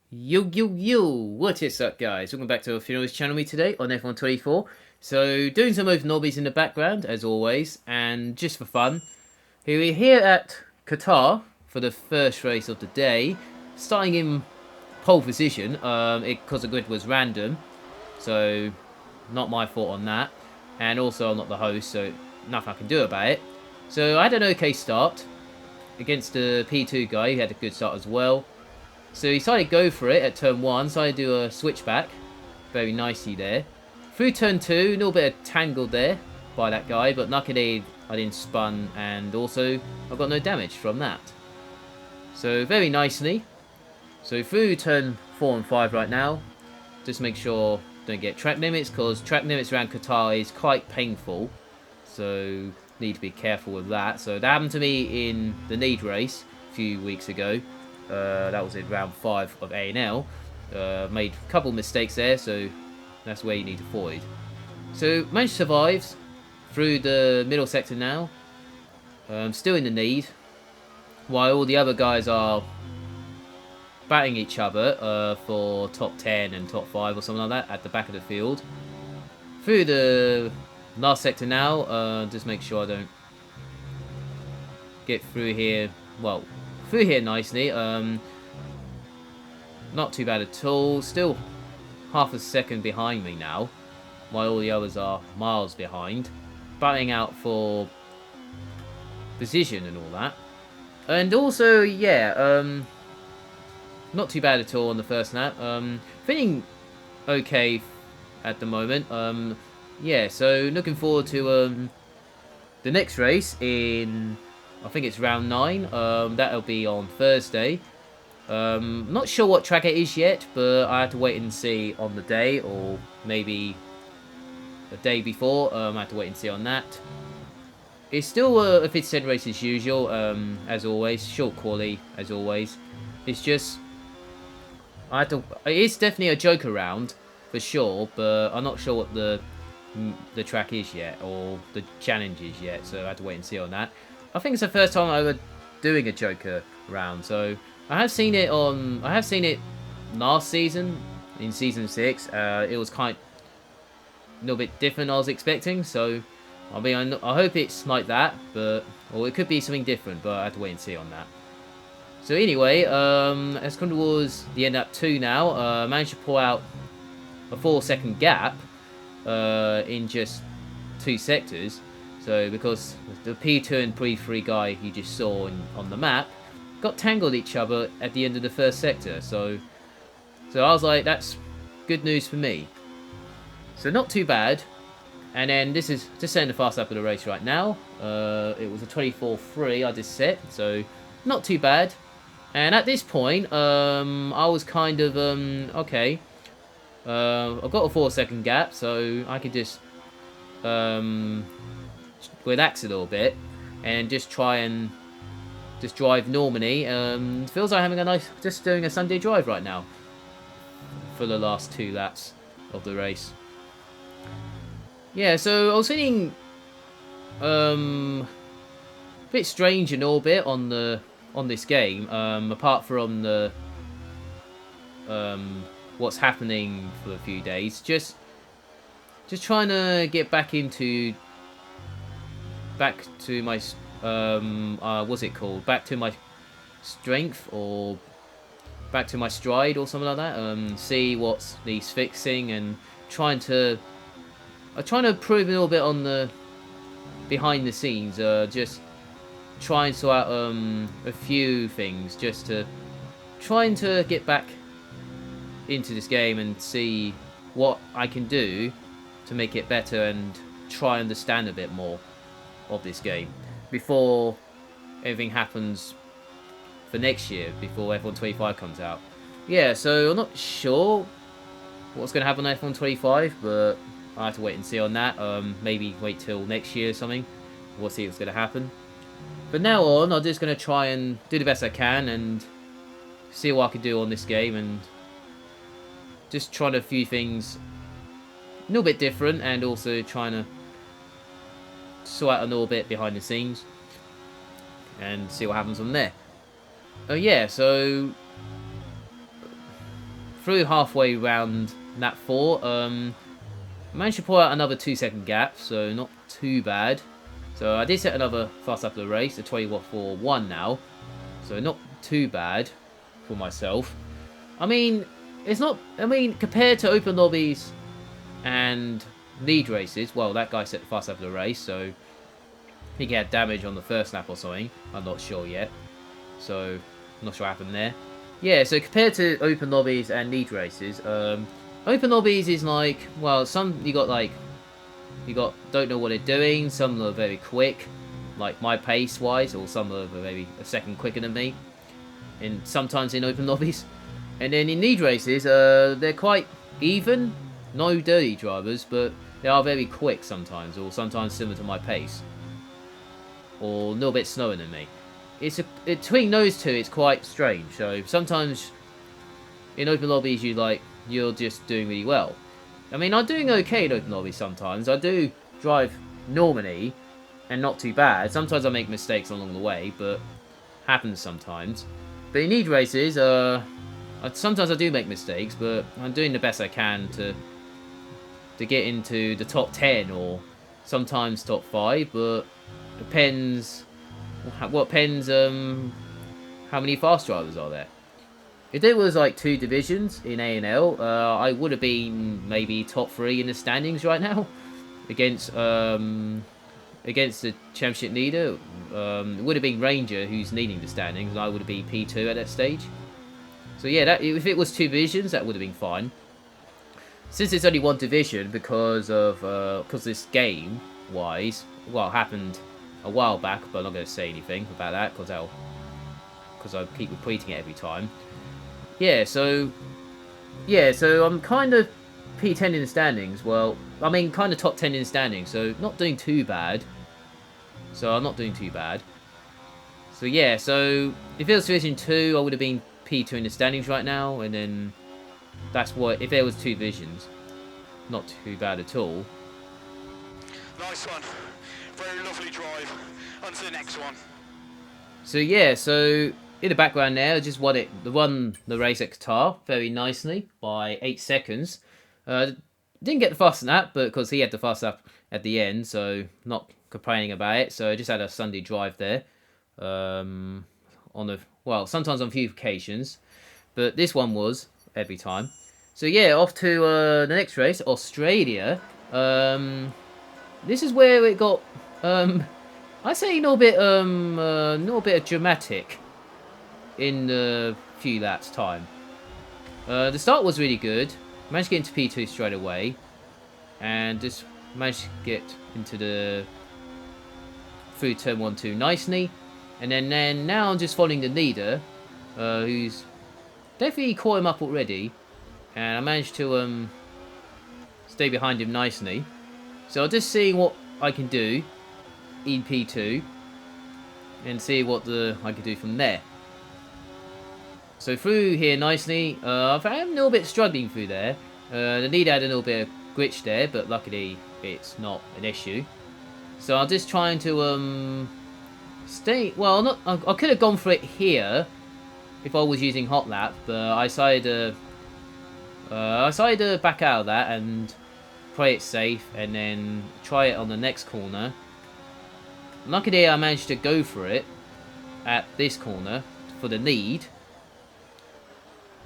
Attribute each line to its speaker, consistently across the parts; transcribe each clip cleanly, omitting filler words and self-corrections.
Speaker 1: Yo, what is up guys? Welcome back to our Funerals channel me today on F124. So, doing some of nobbies in the background, as always, and just for fun. We're here at Qatar for the first race of the day, starting in pole position, because the grid was random, so not my fault on that. And also I'm not the host, so nothing I can do about it. So I had an okay start against the P2 guy, who had a good start as well. So he decided to go for it at turn 1, so I do a switchback. Very nicely there. Through turn 2, a little bit of tangled there by that guy, but luckily I didn't spun, and also I got no damage from that. So very nicely. So through turn 4 and 5 right now, just make sure don't get track limits, because track limits around Qatar is quite painful. So need to be careful with that. So that happened to me in the Need race a few weeks ago. That was in round 5 of A&L. Made a couple mistakes there, so that's where you need to avoid. So managed to survive through the middle sector now. Still in the lead, while all the other guys are batting each other for top 10 and top 5 or something like that at the back of the field. Through the last sector now, just make sure I don't get through here. Well, through here nicely. Not too bad at all. Still half a second behind me now, while all the others are miles behind. Batting out for position and all that. And also, yeah, not too bad at all on the first lap. Feeling okay at the moment. Yeah, so looking forward to the next race in, I think it's round 9. That'll be on Thursday. Not sure what track it is yet, but I have to wait and see on the day, or maybe the day before. I have to wait and see on that. It's still a 50-cent race as usual, as always. Short quali, as always. It's just, it's definitely a joker round, for sure, but I'm not sure what the track is yet, or the challenge is yet, so I have to wait and see on that. I think it's the first time I was doing a joker round, so I have seen it last season, in season 6. It was kind of a little bit different than I was expecting, so I hope it's like that, or it could be something different, but I have to wait and see on that. So anyway, let's come towards the end up 2 now. Managed to pull out a 4-second gap in just 2 sectors. So because the P2 and P3 guy you just saw on the map got tangled each other at the end of the first sector. So I was like, that's good news for me. So not too bad. And then this is just setting the fast lap of the race right now. It was a 24.3 I just set, so not too bad. And at this point, I was kind of, okay. I've got a 4-second gap, so I could just relax a little bit and just try and just drive normally. Feels like having a nice, just doing a Sunday drive right now for the last 2 laps of the race. Yeah, so I was feeling a bit strange in orbit on this game. Apart from the what's happening for a few days, just trying to get back to my what's it called? Back to my strength, or back to my stride, or something like that. See what needs fixing, and trying to improve a little bit on the behind the scenes. Just trying to sort out a few things, just to trying to get back into this game and see what I can do to make it better, and try and understand a bit more of this game before everything happens for next year, before F125 comes out. Yeah, so I'm not sure what's going to happen on F125, but I have to wait and see on that. Maybe wait till next year or something. We'll see what's going to happen. But now on, I'm just going to try and do the best I can and see what I can do on this game, and just trying a few things a little bit different, and also trying to sort out a little bit behind the scenes and see what happens from there. Oh yeah, so through halfway round lap 4. Managed to pull out another 2-second gap, so not too bad. So I did set another fast lap of the race, a 20.41 now. So not too bad for myself. I mean, it's not... I mean, compared to open lobbies and lead races, well, that guy set the fast lap of the race, so I think he had damage on the first lap or something. I'm not sure yet. So, I'm not sure what happened there. Yeah, so compared to open lobbies and lead races, open lobbies is like, well, some you got like, don't know what they're doing, some are very quick, like my pace wise, or some are maybe a second quicker than me, sometimes in open lobbies. And then in lead races, they're quite even, no dirty drivers, but they are very quick sometimes, or sometimes similar to my pace, or a little bit slower than me. Between those two, it's quite strange. So sometimes in open lobbies, you're just doing really well. I mean, I'm doing okay in open lobbies sometimes. I do drive normally and not too bad. Sometimes I make mistakes along the way, but happens sometimes. But in lead races, sometimes I do make mistakes, but I'm doing the best I can to get into the top 10 or sometimes top 5, but depends how many fast drivers are there. If there was like 2 divisions in A&L, I would have been maybe top 3 in the standings right now against the championship leader. It would have been Ranger who's leading the standings, and I would have been P2 at that stage. So yeah, if it was 2 divisions, that would have been fine. Since it's only 1 division because this game wise, well, happened a while back, but I'm not going to say anything about that because I keep repeating it every time. Yeah, so I'm kind of P10 in the standings. Well, I mean, kind of top 10 in the standings, so not doing too bad. So I'm not doing too bad. So yeah, so if it was Division 2, I would have been P2 in the standings right now, and then that's what, if there was 2 divisions, not too bad at all.
Speaker 2: Nice one. Very lovely drive. On to the next one.
Speaker 1: So yeah, so in the background there, I just won the race at Qatar very nicely by 8 seconds. Didn't get the fast lap, but because he had the fast lap at the end, so not complaining about it. So I just had a Sunday drive there. Sometimes on a few occasions, but this one was every time. So yeah, off to the next race, Australia. This is where it got I say a little bit of dramatic in a few laps time. The start was really good. Managed to get into P2 straight away, and just managed to get into through turn 1-2 nicely. And then now I'm just following the leader, who's definitely caught him up already, and I managed to stay behind him nicely. So I'm just seeing what I can do in P2 and see what I can do from there. So through here nicely, I'm a little bit struggling through there. The leader had a little bit of glitch there, but luckily it's not an issue. So I'm just trying to stay. Well, I could have gone for it here if I was using hot lap, but I decided to back out of that and play it safe, and then try it on the next corner. Luckily, I managed to go for it at this corner for the lead,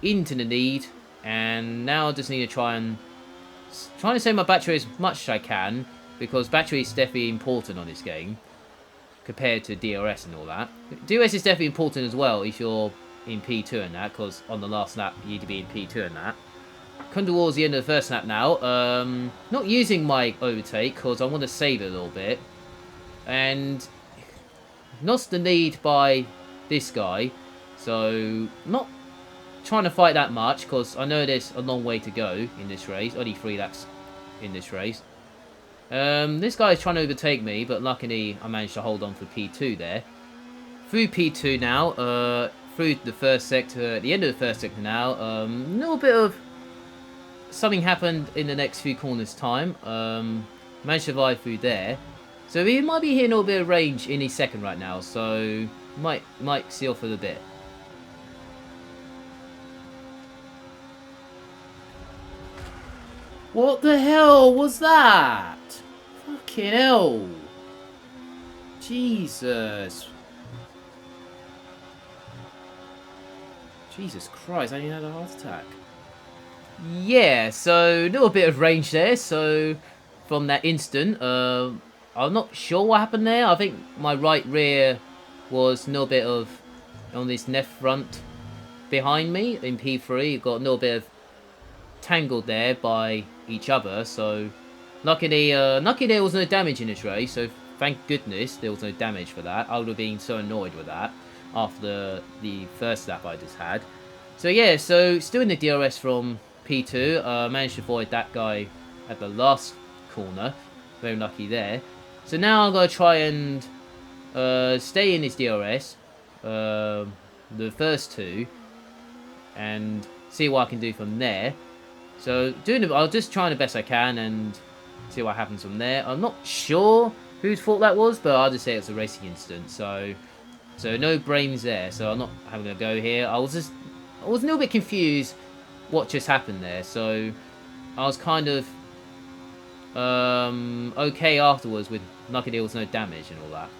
Speaker 1: into the lead, and now I just need to trying to save my battery as much as I can, because battery is definitely important on this game compared to DRS and all that. DRS is definitely important as well if you're in P2 and that, because on the last lap you need to be in P2 and that. Come towards the end of the first lap now. Not using my overtake because I want to save it a little bit, and lost the lead by this guy, so not trying to fight that much because I know there's a long way to go in this race. Only 3 laps in this race. This guy is trying to overtake me, but luckily I managed to hold on for P2 there. Through P2 now, through the first sector, at the end of the first sector now, a little bit of something happened in the next few corners time. Managed to survive through there. So he might be hitting a little bit of range in his second right now, so might seal for a bit. What the hell was that? Fucking hell. Jesus. Jesus Christ, I nearly had a heart attack. Yeah, so a little bit of range there. So from that instant, I'm not sure what happened there. I think my right rear was a little bit of on this left front behind me in P3. It got a little bit of tangled there by each other. So luckily there was no damage in this race. So thank goodness there was no damage for that. I would have been so annoyed with that after the first lap I just had. So yeah, so still in the DRS from P2. Managed to avoid that guy at the last corner. Very lucky there. So now I'm going to try and stay in this DRS. The first two. And see what I can do from there. So I'll just try the best I can and see what happens from there. I'm not sure whose fault that was, but I'll just say it's a racing incident. So no brains there. So I'm not having a go here. I was a little bit confused what just happened there. So I was kind of okay afterwards with lucky there was no damage and all that.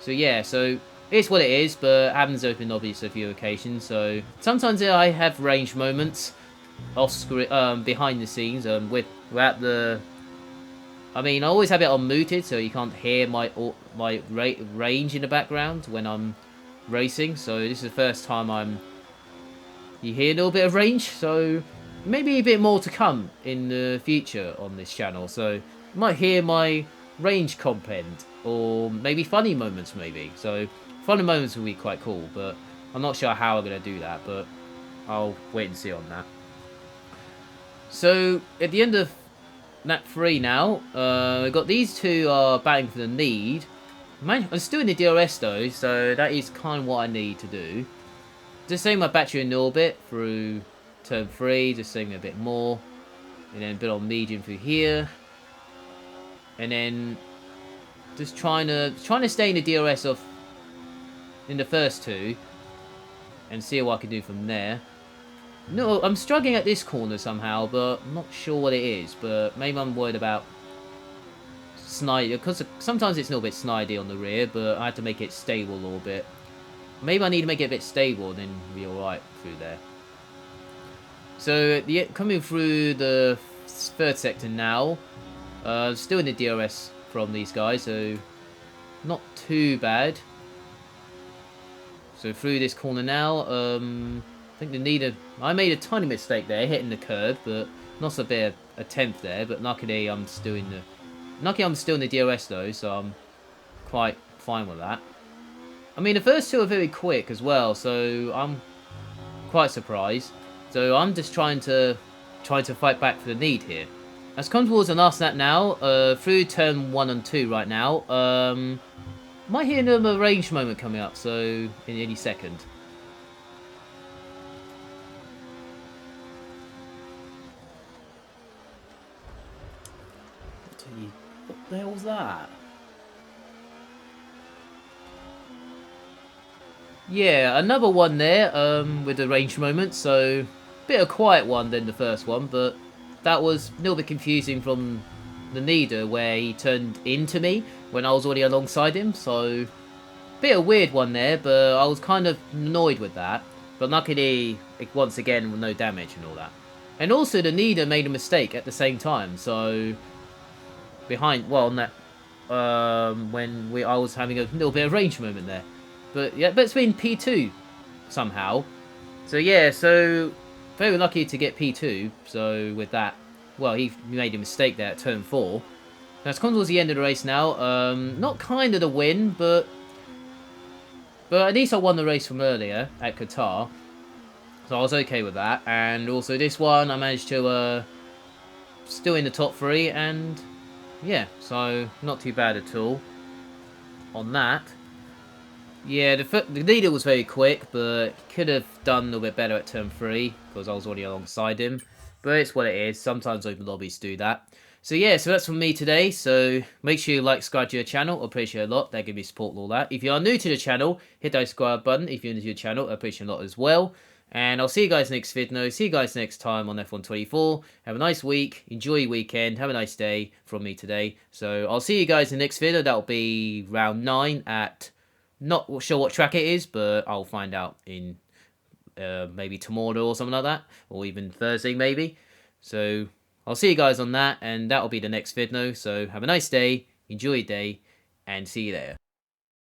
Speaker 1: So yeah, so it's what it is, but it happens open obviously a few occasions. So sometimes I have range moments off screen, behind the scenes, without the. I mean, I always have it on muted, so you can't hear my range in the background when I'm racing. So this is the first time you hear a little bit of range. So maybe a bit more to come in the future on this channel. So you might hear my range content or maybe funny moments, maybe. So funny moments will be quite cool, but I'm not sure how I'm gonna do that. But I'll wait and see on that. So at the end of lap 3 now, we've got these two are batting for the lead. I'm still in the DRS though, so that is kind of what I need to do. Just setting my battery in orbit through turn 3, just setting a bit more. And then a bit on medium through here. And then just trying to stay in the DRS in the first two. And see what I can do from there. No, I'm struggling at this corner somehow, but I'm not sure what it is. But maybe I'm worried about snidey, because sometimes it's a little bit snidey on the rear, but I have to make it stable a little bit. Maybe I need to make it a bit stable, then be alright through there. So coming through the third sector now, still in the DRS from these guys, so not too bad. So through this corner now, I think I made a tiny mistake there, hitting the curb, but not a bit of a tenth there. But luckily I'm still in the DRS though, so I'm quite fine with that. I mean, the first two are very quick as well, so I'm quite surprised. So I'm just trying to fight back for the lead here. Let's come towards the last lap now, through turn 1 and 2 right now. Might hear another range moment coming up, so in any second. What the hell was that? Yeah, another one there, with the range moment, so bit of a quiet one than the first one, but that was a little bit confusing from the leader where he turned into me when I was already alongside him, so bit of a weird one there, but I was kind of annoyed with that. But luckily, once again, with no damage and all that. And also the leader made a mistake at the same time, so on that, I was having a little bit of range moment there. But yeah, but it's been P2 somehow. So yeah, so very lucky to get P2. So with that, well, he made a mistake there at turn 4. Now it's come towards the end of the race now. Not kind of the win, but at least I won the race from earlier at Qatar. So I was okay with that. And also this one, I managed to still in the top 3, and yeah, so not too bad at all on that. Yeah, the leader was very quick, but could have done a little bit better at turn 3 because I was already alongside him. But it's what it is. Sometimes open lobbies do that. So yeah, so that's from me today. So make sure you like, subscribe to the channel. I appreciate it a lot. That gives me support and all that. If you are new to the channel, hit that subscribe button. If you're new to the channel, I appreciate it a lot as well. And I'll see you guys next video. See you guys next time on F124. Have a nice week. Enjoy your weekend. Have a nice day from me today. So I'll see you guys in the next video. That'll be round 9 at... Not sure what track it is, but I'll find out in maybe tomorrow or something like that. Or even Thursday maybe. So I'll see you guys on that. And that'll be the next video. So have a nice day. Enjoy your day. And see you there.